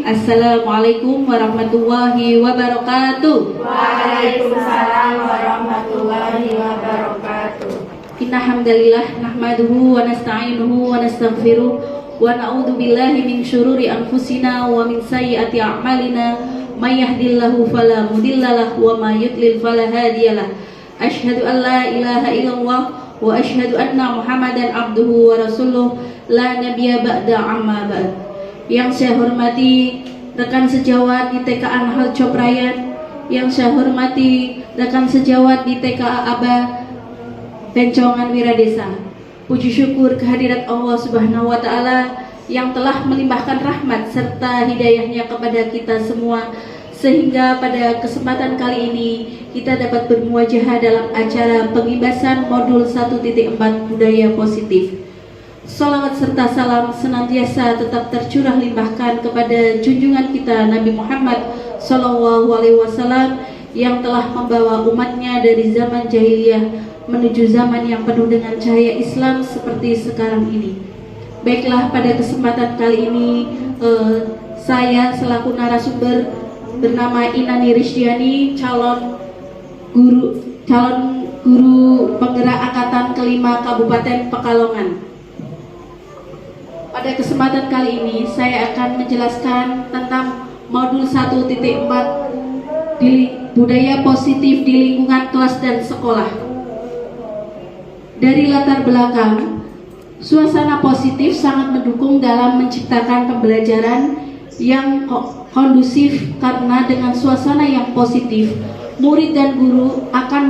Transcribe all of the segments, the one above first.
Assalamualaikum warahmatullahi wabarakatuh. Waalaikumsalam warahmatullahi wabarakatuh. Inna hamdalillah nahmaduhu wa nasta'inuhu wa nastaghfiruh wa na'udzu billahi min syururi anfusina wa min sayyiati a'malina may yahdihillahu fala mudhillalah wa may yudlil fala hadiyalah. Asyhadu an la ilaha illallah wa asyhadu anna Muhammadan abduhu wa rasuluh la nabiyya ba'da amma ba'd. Yang saya hormati rekan sejawat di TKA Nahal Coprayan, yang saya hormati rekan sejawat di TKA Aba Bencongan Wiradesa. Puji syukur kehadirat Allah Subhanahu wa taala yang telah melimpahkan rahmat serta hidayahnya kepada kita semua, sehingga pada kesempatan kali ini kita dapat bermuajahah dalam acara pengibasan modul 1.4 budaya positif. Salawat serta salam senantiasa tetap tercurah limpahkan kepada junjungan kita Nabi Muhammad SAW yang telah membawa umatnya dari zaman jahiliyah menuju zaman yang penuh dengan cahaya Islam seperti sekarang ini. Baiklah, pada kesempatan kali ini saya selaku narasumber bernama Inani Risdiani, calon guru penggerak angkatan kelima Kabupaten Pekalongan. Pada kesempatan kali ini saya akan menjelaskan tentang modul 1.4 budaya positif di lingkungan kelas dan sekolah. Dari latar belakang, suasana positif sangat mendukung dalam menciptakan pembelajaran yang kondusif, karena dengan suasana yang positif, murid dan guru akan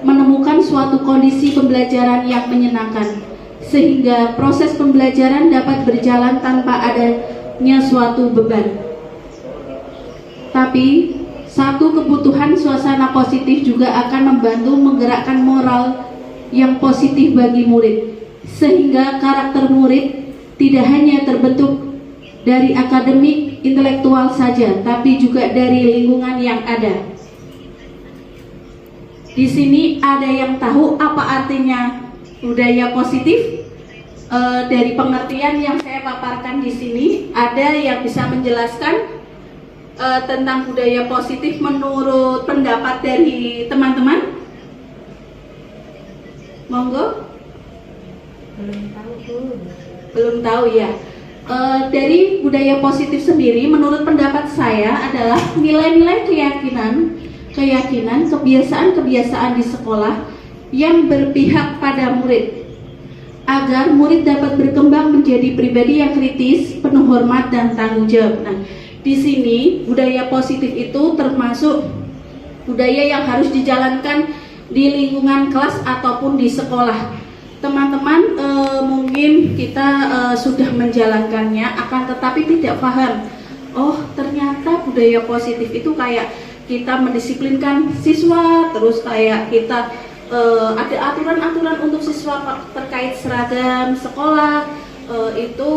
menemukan suatu kondisi pembelajaran yang menyenangkan, sehingga proses pembelajaran dapat berjalan tanpa adanya suatu beban. Tapi satu kebutuhan suasana positif juga akan membantu menggerakkan moral yang positif bagi murid, sehingga karakter murid tidak hanya terbentuk dari akademik intelektual saja, tapi juga dari lingkungan yang ada. Di sini ada yang tahu apa artinya budaya positif? Dari pengertian yang saya paparkan di sini, ada yang bisa menjelaskan tentang budaya positif menurut pendapat dari teman-teman? Monggo. Belum tahu ya. Dari budaya positif sendiri, menurut pendapat saya adalah nilai-nilai keyakinan, kebiasaan-kebiasaan di sekolah yang berpihak pada murid, agar murid dapat berkembang menjadi pribadi yang kritis, penuh hormat dan tanggung jawab. Nah, di sini budaya positif itu termasuk budaya yang harus dijalankan di lingkungan kelas ataupun di sekolah. Teman-teman mungkin kita sudah menjalankannya, akan tetapi tidak paham. Oh, ternyata budaya positif itu kayak kita mendisiplinkan siswa, terus kayak kita ada aturan-aturan untuk siswa terkait seragam sekolah, itu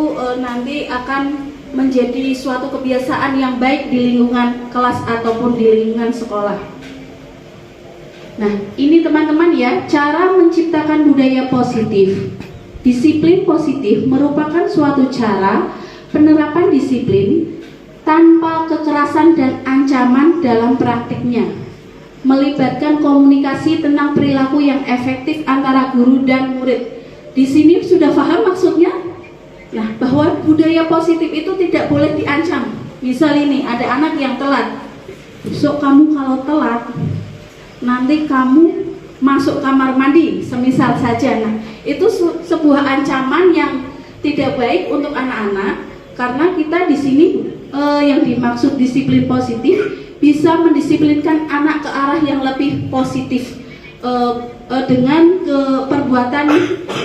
nanti akan menjadi suatu kebiasaan yang baik di lingkungan kelas ataupun di lingkungan sekolah. Nah, ini teman-teman ya, cara menciptakan budaya positif. Disiplin positif merupakan suatu cara penerapan disiplin tanpa kekerasan dan ancaman dalam praktiknya, melibatkan komunikasi tentang perilaku yang efektif antara guru dan murid. Di sini sudah paham maksudnya? Nah, bahwa budaya positif itu tidak boleh diancam. Misal ini ada anak yang telat, besok kamu kalau telat, nanti kamu masuk kamar mandi, semisal saja. Nah, itu sebuah ancaman yang tidak baik untuk anak-anak, karena kita di sini yang dimaksud disiplin positif bisa mendisiplinkan anak ke arah yang lebih positif, dengan perbuatan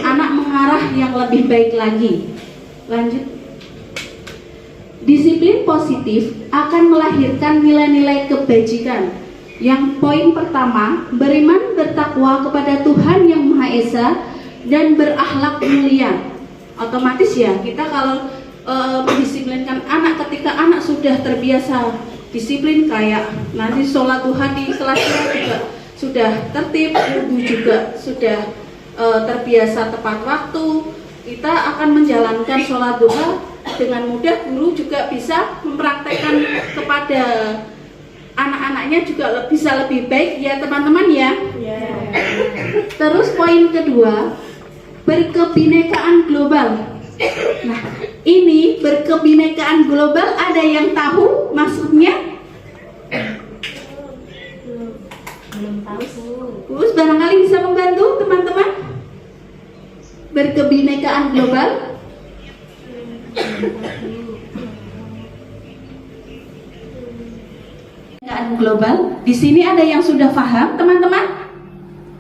anak mengarah yang lebih baik lagi. Lanjut. Disiplin positif akan melahirkan nilai-nilai kebajikan. Yang poin pertama, beriman bertakwa kepada Tuhan Yang Maha Esa dan berakhlak mulia. Otomatis ya, kita kalau mendisiplinkan anak, ketika anak sudah terbiasa disiplin, kayak nanti sholat duha di kelasnya juga sudah tertib, wudhu juga sudah terbiasa tepat waktu, kita akan menjalankan sholat duha dengan mudah guru juga bisa mempraktekkan kepada anak-anaknya juga bisa lebih baik ya teman-teman ya. Terus poin kedua, berkebinekaan global. Nah, ini berkebinekaan global ada yang tahu maksudnya? Belum tahu Bu. Terus barangkali bisa membantu teman-teman? Berkebinekaan global. Kebinekaan global. Di sini ada yang sudah paham, teman-teman?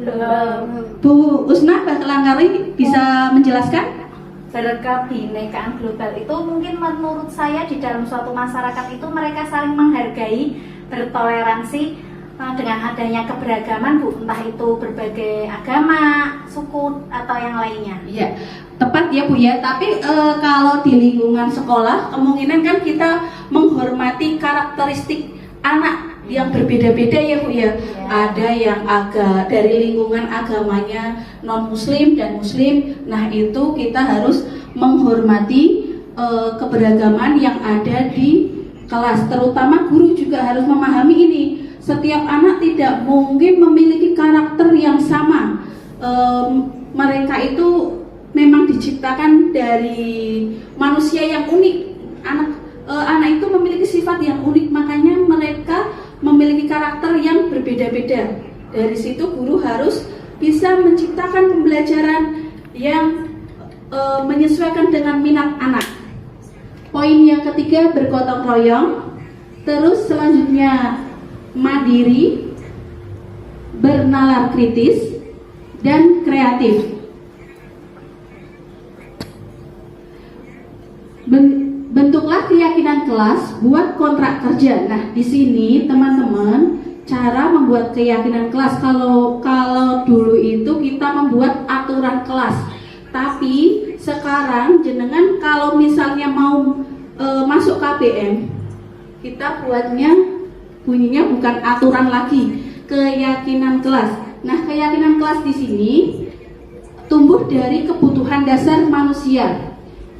Belum. Bu Usna Bakelangkari bisa menjelaskan? Berkebinekaan global itu mungkin menurut saya di dalam suatu masyarakat itu mereka saling menghargai, bertoleransi dengan adanya keberagaman Bu, entah itu berbagai agama, suku atau yang lainnya. Iya, tepat ya Bu ya. Tapi kalau di lingkungan sekolah kemungkinan kan kita menghormati karakteristik anak yang berbeda-beda ya Bu ya. Ada yang dari lingkungan agamanya non muslim dan muslim. Nah, itu kita harus menghormati keberagaman yang ada di kelas. Terutama guru juga harus memahami ini. Setiap anak tidak mungkin memiliki karakter yang sama. Mereka itu memang diciptakan dari manusia yang unik. Anak itu memiliki sifat yang unik, makanya mereka memiliki karakter yang berbeda-beda. Dari situ guru harus bisa menciptakan pembelajaran yang menyesuaikan dengan minat anak. Poin yang ketiga, bergotong royong. Terus selanjutnya mandiri, bernalar kritis, dan kreatif. Bentuklah keyakinan kelas, buat kontrak kerja. Nah, di sini teman-teman, cara membuat keyakinan kelas. Kalau dulu itu kita membuat aturan kelas. Tapi sekarang jenengan kalau misalnya mau masuk KBM, kita bunyinya bukan aturan lagi, keyakinan kelas. Nah, keyakinan kelas di sini tumbuh dari kebutuhan dasar manusia.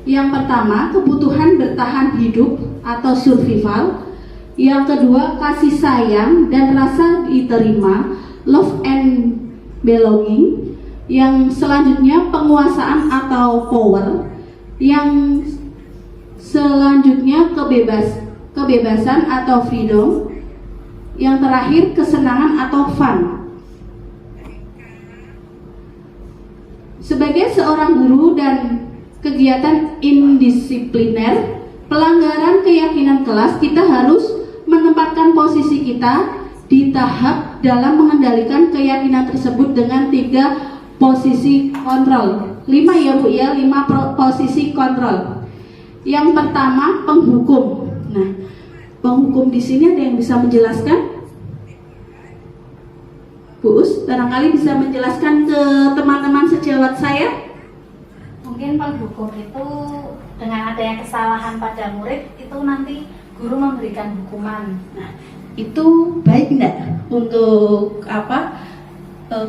Yang pertama, kebutuhan bertahan hidup atau survival. Yang kedua, kasih sayang dan rasa diterima, love and belonging. Yang selanjutnya, penguasaan atau power. Yang selanjutnya, kebebasan atau freedom. Yang terakhir, kesenangan atau fun. Sebagai seorang guru dan kegiatan indisipliner, pelanggaran keyakinan kelas, kita harus menempatkan posisi kita di tahap dalam mengendalikan keyakinan tersebut dengan 3 posisi kontrol. 5 ya Bu ya, 5 posisi kontrol. Yang pertama, penghukum. Nah, penghukum di sini ada yang bisa menjelaskan? Bu Us, barangkali bisa menjelaskan ke teman-teman sejawat saya? Mungkin penghukum itu dengan adanya kesalahan pada murid itu nanti guru memberikan hukuman. Nah, itu baik enggak untuk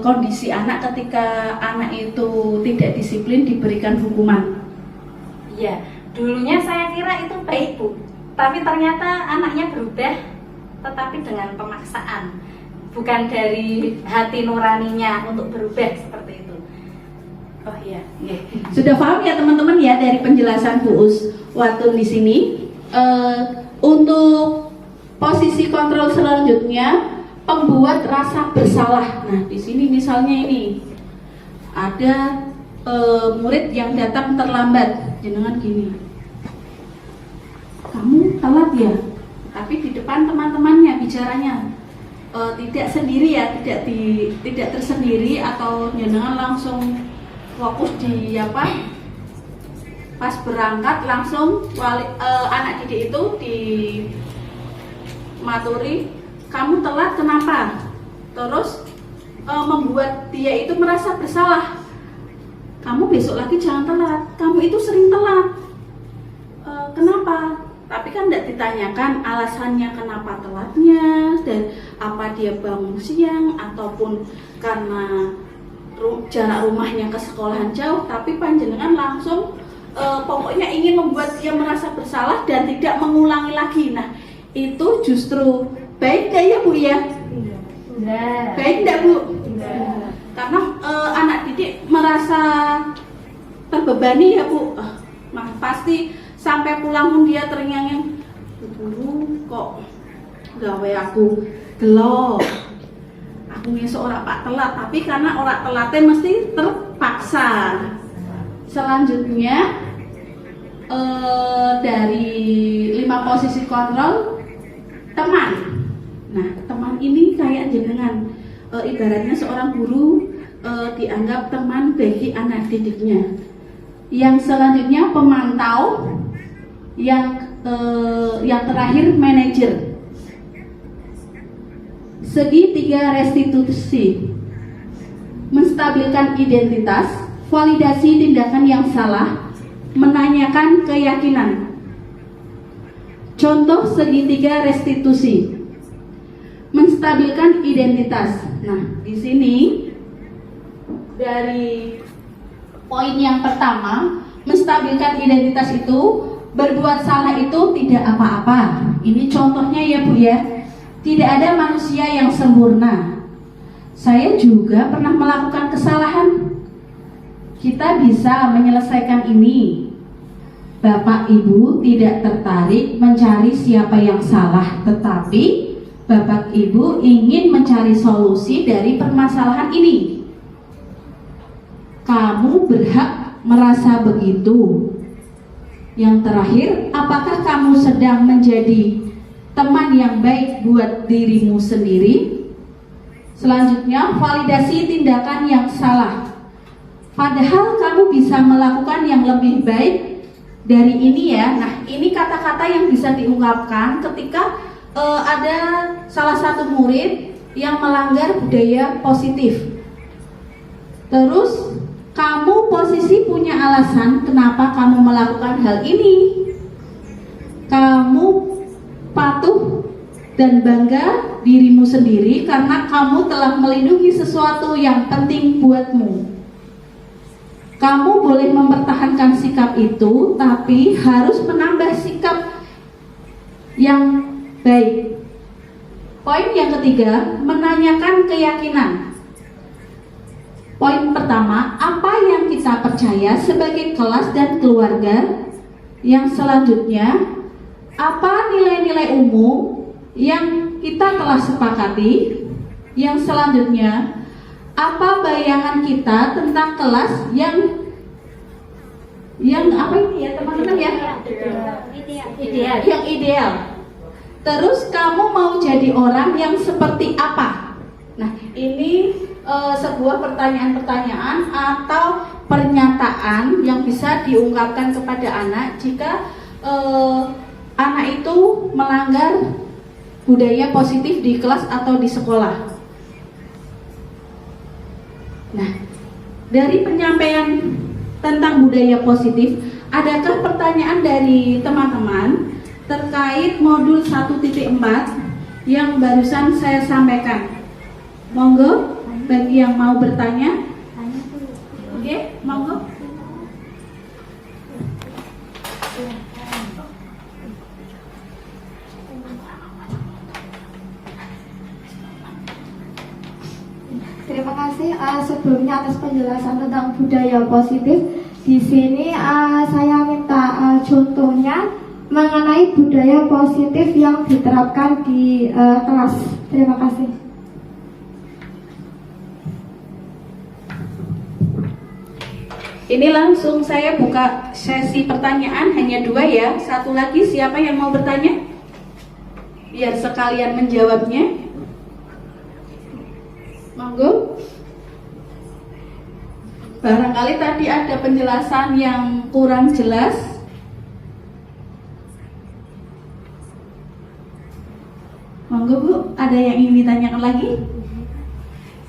kondisi anak ketika anak itu tidak disiplin diberikan hukuman? Iya, dulunya saya kira itu baik Bu, tapi ternyata anaknya berubah, tetapi dengan pemaksaan, bukan dari hati nuraninya untuk berubah seperti itu. Oh iya. Sudah paham ya teman-teman ya dari penjelasan Bu Us Watun di sini. Untuk posisi kontrol selanjutnya, pembuat rasa bersalah. Nah, di sini misalnya ini ada murid yang datang terlambat, jenengan gini, kamu telat ya, tapi di depan teman-temannya bicaranya tidak sendiri ya, tidak tersendiri, atau jenengan langsung fokus di pas berangkat langsung anak didik itu dimaturi, kamu telat kenapa? Terus membuat dia itu merasa bersalah, kamu besok lagi jangan telat, kamu itu sering telat. Kenapa? Tapi kan tidak ditanyakan alasannya kenapa telatnya, dan apa dia bangun siang ataupun karena jarak rumahnya ke sekolahan jauh, tapi panjenengan langsung pokoknya ingin membuat dia merasa bersalah dan tidak mengulangi lagi. Nah, itu justru baik nggak ya Bu ya? Baik nggak Bu? Karena anak didik merasa terbebani ya Bu. Nah, pasti sampai pulang pun dia terngiang-ngiang, guru kok gawe aku gelo, aku ngesuk ora pak telat, tapi karena orang telatnya mesti terpaksa. Selanjutnya dari 5 posisi kontrol, teman. Nah, teman ini kayak jenengan, ibaratnya seorang guru dianggap teman bagi anak didiknya. Yang selanjutnya pemantau, yang terakhir manajer. Segitiga restitusi, menstabilkan identitas, validasi tindakan yang salah, menanyakan keyakinan. Contoh segitiga restitusi, menstabilkan identitas. Nah, di sini dari poin yang pertama, menstabilkan identitas itu berbuat salah itu tidak apa-apa. Ini contohnya ya Bu ya. Tidak ada manusia yang sempurna. Saya juga pernah melakukan kesalahan. Kita bisa menyelesaikan ini. Bapak Ibu tidak tertarik mencari siapa yang salah, tetapi Bapak Ibu ingin mencari solusi dari permasalahan ini. Kamu berhak merasa begitu. Yang terakhir, apakah kamu sedang menjadi teman yang baik buat dirimu sendiri? Selanjutnya, validasi tindakan yang salah. Padahal kamu bisa melakukan yang lebih baik dari ini ya. Nah, ini kata-kata yang bisa diungkapkan ketika ada salah satu murid yang melanggar budaya positif. Terus kamu posisi punya alasan kenapa kamu melakukan hal ini. Kamu patuh dan bangga dirimu sendiri karena kamu telah melindungi sesuatu yang penting buatmu. Kamu boleh mempertahankan sikap itu, tapi harus menambah sikap yang baik. Poin yang ketiga, menanyakan keyakinan. Poin pertama, apa yang kita percaya sebagai kelas dan keluarga. Yang selanjutnya, apa nilai-nilai umum yang kita telah sepakati. Yang selanjutnya, apa bayangan kita tentang kelas yang apa ini ya teman-teman ya? Ideal. Yang ideal. Terus kamu mau jadi orang yang seperti apa? Nah, ini sebuah pertanyaan-pertanyaan atau pernyataan yang bisa diungkapkan kepada anak jika anak itu melanggar budaya positif di kelas atau di sekolah. Nah, dari penyampaian tentang budaya positif, adakah pertanyaan dari teman-teman terkait modul 1.4 yang barusan saya sampaikan? Monggo, bagi yang mau bertanya. Oke, monggo. Terima kasih sebelumnya atas penjelasan tentang budaya positif. Di sini saya minta contohnya mengenai budaya positif yang diterapkan di kelas. Terima kasih. Ini langsung saya buka sesi pertanyaan, hanya 2 ya. Satu lagi, siapa yang mau bertanya? Biar sekalian menjawabnya. Monggo. Barangkali tadi ada penjelasan yang kurang jelas. Monggo Bu, ada yang ingin ditanyakan lagi?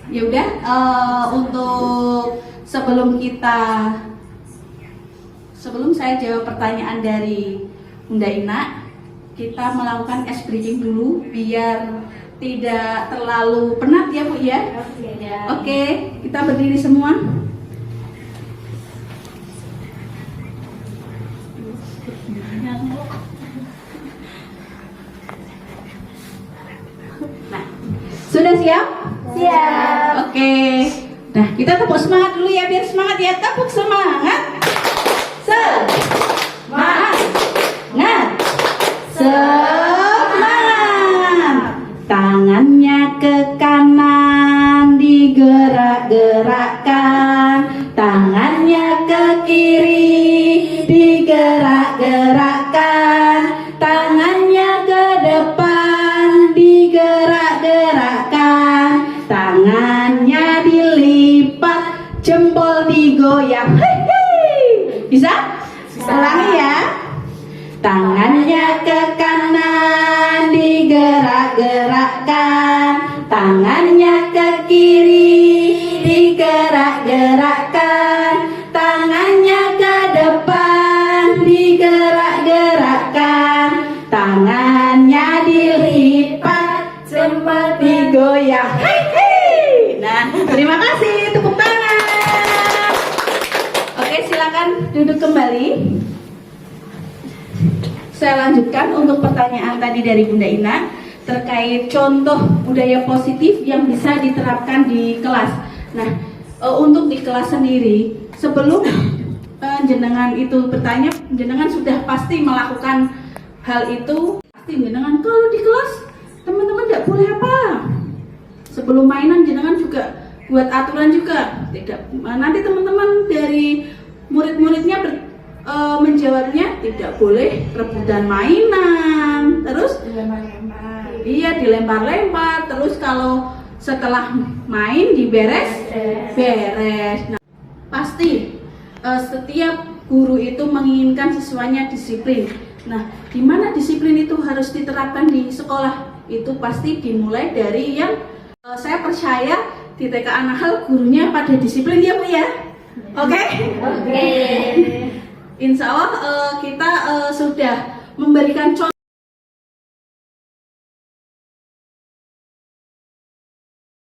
Ya udah, untuk sebelum saya jawab pertanyaan dari Bunda Ina, kita melakukan ice breaking dulu biar tidak terlalu penat ya Bu ya. Oke, kita berdiri semua. Nah, sudah siap? Siap. Oke. Nah, kita tepuk semangat dulu ya, biar semangat ya. Tepuk semangat. Semangat. Semangat. Tangannya ke kanan digerak-gerakkan. Tangannya ke kiri digerak-gerakkan. Tangannya ke depan digerak-gerakkan. Tangannya dilipat, jempol digoyang. Hei. Bisa? Ulangi ya. Tangannya ke kanan digerak-gerakkan. Tangannya ke kiri digerak-gerakkan. Tangannya ke depan digerak-gerakkan. Tangannya dilipat, jempol digoyang. Nah, terima kasih, tepuk tangan. Oke, silakan duduk kembali. Saya lanjutkan untuk pertanyaan tadi dari Bunda Ina terkait contoh budaya positif yang bisa diterapkan di kelas. Nah, untuk di kelas sendiri, sebelum jenengan itu bertanya, jenengan sudah pasti melakukan hal itu. Pasti jenengan kalau di kelas teman-teman tidak boleh apa. Sebelum mainan jenengan juga buat aturan juga. Tidak, nanti teman-teman dari murid-muridnya menjawabnya tidak boleh rebutan mainan, terus iya dilempar-lempar, terus kalau setelah main beres. Nah, pasti setiap guru itu menginginkan siswanya disiplin. Nah, di mana disiplin itu harus diterapkan di sekolah? Itu pasti dimulai dari yang saya percaya di TK Anahal gurunya pada disiplin ya Bu ya. Oke? Insya Allah kita sudah memberikan contoh